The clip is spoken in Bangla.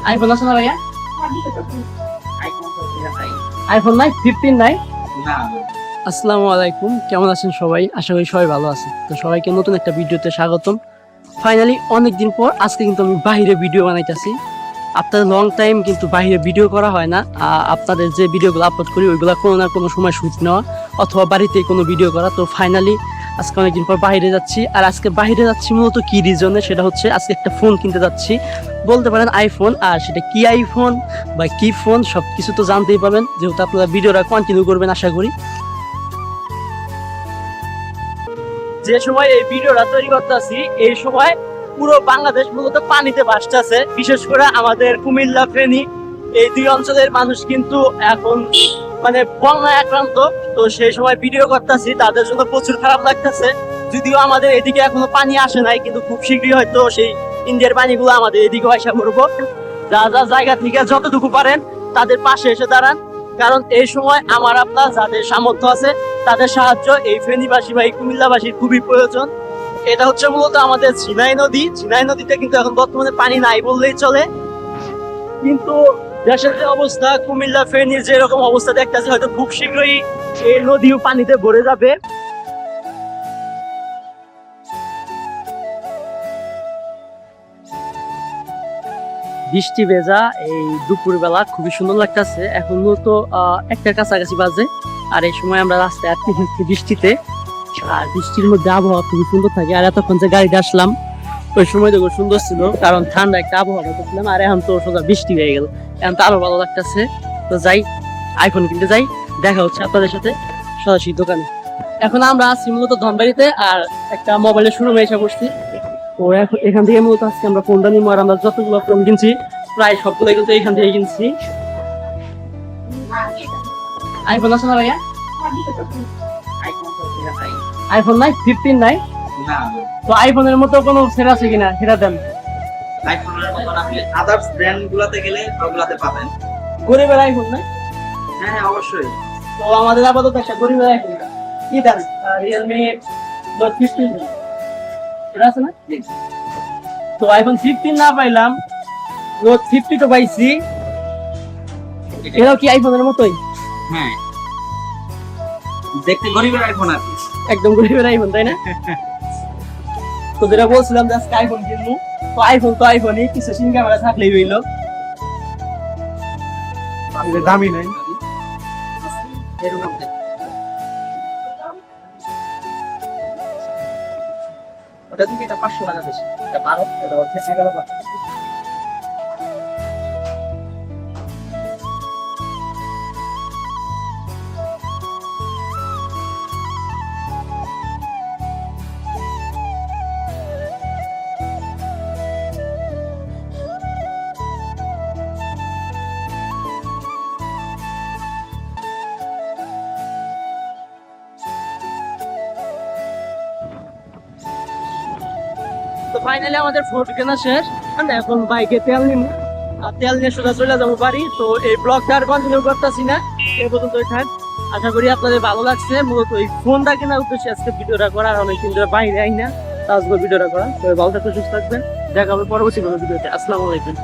আইফোন আছে না ভাইয়া? আইফোন নাই, 15 নাই? আসসালামু আলাইকুম, কেমন আছেন সবাই? আশা করি সবাই ভালো আছে। তো সবাইকে নতুন একটা ভিডিওতে স্বাগতম। ফাইনালি অনেকদিন পর আজকে কিন্তু আমি বাইরে ভিডিও বানাইতেছি। আপনাদের লং টাইম কিন্তু বাইরে ভিডিও করা হয় না। আপনাদের যে ভিডিওগুলো আপলোড করি ওইগুলো কোনো না কোনো সময় শুট নেওয়া অথবা বাড়িতে কোনো ভিডিও করা। তো ফাইনালি আজকে অনেকদিন পর বাইরে যাচ্ছি। আর আজকে বাইরে যাচ্ছি মূলত কি রিজনে, সেটা হচ্ছে আজকে একটা ফোন কিনতে যাচ্ছি, বলতে পারেন আইফোন। আর সেটা কি আইফোন বা কি ফোন সব কিছু তো জানতেই পারবেন, যেহেতু আপনারা ভিডিওটা কন্টিনিউ করবেন আশা করি। যে সময় এই ভিডিওটা তৈরি করতেছি এই সময় পুরো বাংলাদেশ মূলত পানিতে ভাসতেছে, বিশেষ করে আমাদের কুমিল্লা, ফেনী এই দুই অঞ্চলের মানুষ কিন্তু এখন মানে বন্যায় আক্রান্ত। তো সেই সময় ভিডিও করতেছি, তাদের জন্য প্রচুর খারাপ লাগতেছে। যদিও আমাদের এদিকে এখনো পানি আসে নাই, কিন্তু খুব শীঘ্রই হয়তো সেই ইন্ডিয়ার পানিগুলো আমাদের এদিকে আসা করবো। যা যা জায়গা থেকে যতটুকু পারেন তাদের পাশে এসে দাঁড়ান, কারণ এই সময় আমার আপনার যাদের সামর্থ্য আছে তাদের সাহায্য এই ফেনীবাসী বা এই কুমিল্লাবাসীর খুবই প্রয়োজন। এটা হচ্ছে মূলত আমাদের ঝিনাই নদী। ঝিনাই নদীতে কিন্তু এখন বর্তমানে পানি নাই বললেই চলে, কিন্তু দেশের যে অবস্থা, কুমিল্লা ফেনীর যে এরকম অবস্থা দেখতেছে, হয়তো খুব শীঘ্রই এই নদীও পানিতে ভরে যাবে। বৃষ্টি ভেজা এই দুপুর বেলা খুবই সুন্দর লাগতেছে। এখন মূলত একটার কাছাকাছি বাজে, আর এই সময় আমরা রাস্তায় আটকে থাকছি বৃষ্টিতে। আর বৃষ্টির মধ্যে আবহাওয়া খুবই সুন্দর থাকে। আর এতক্ষণ যে গাড়িতে আসলাম ওই সময় তো সুন্দর ছিল, কারণ ঠান্ডা একটা আবহাওয়া দেখলাম। আর এখন তো সোজা বৃষ্টি হয়ে গেল, এখন তো আরো ভালো লাগতেছে। তো যাই, আইফোন কিনতে যাই। দেখা হচ্ছে আপনাদের সাথে সরাসরি দোকানে। এখন আমরা আছি মূলত ধনবাড়িতে, আর একটা মোবাইলের শোরুমে এসে বসছি। তো এখান থেকে মূলত আজকে আমরা ফোনটা নিবো। আর আমরা যতগুলো ফোন কিনছি প্রায় সবগুলো কিন্তু এখান থেকে কিনছি। আইফোন আছে না ভাইয়া? আইফোন নাই, 15 নাই? তো আইফোনের মতো কোনো সেট আছে কিনা সেটা দেন। আইফোনের মতন আপনি আদার্স ব্র্যান্ডগুলোতে গেলে ওগুলাতে পাবেন। গরিবের আইফোন নাই? হ্যাঁ অবশ্যই। তো আমাদের আপাতত একটা গরিবের আইফোন কি দেন? রিয়েলমি নোট 15 এটা আছে না? তো আইফোন 15 না পাইলাম, নোট 50 তো পাইছি। এটাও কি আইফোনের মতোই? হ্যাঁ, দেখতে গরিবের আইফোন আর কি। একদম গরিবের আইফোন, তাই না? তো যেটা বলছিলাম যে আজকে আইফোন কিনবো, তো আইফোন তো আইফোনই, কিছু সিম ক্যামেরা থাকলেই হইলো। দামি নাই ওটা থেকে, এটা 500 টাকা বেশি, এটা 12, এটা হচ্ছে 11। তো ফাইনালি আমাদের ফোন কেনা শেষ, এখন বাইকে তেল নিব। আর তেল নিয়ে সোজা চলে যাবো বাড়ি। তো এই ব্লগটা আর কন্টিনিউ করতেছি না, এই পর্যন্তই থাক। আশা করি আপনাদের ভালো লাগছে। মূলত এই ফোনটা কেনার উদ্দেশ্যে আজকে ভিডিওটা করা, আর অনেক দিন বাইরে আই না, তাজগুলো ভিডিওটা করা। তো ভালো থাকতে, সুস্থ থাকবেন। দেখা হবে পরবর্তী কোনো ভিডিওতে। আসসালামু আলাইকুম।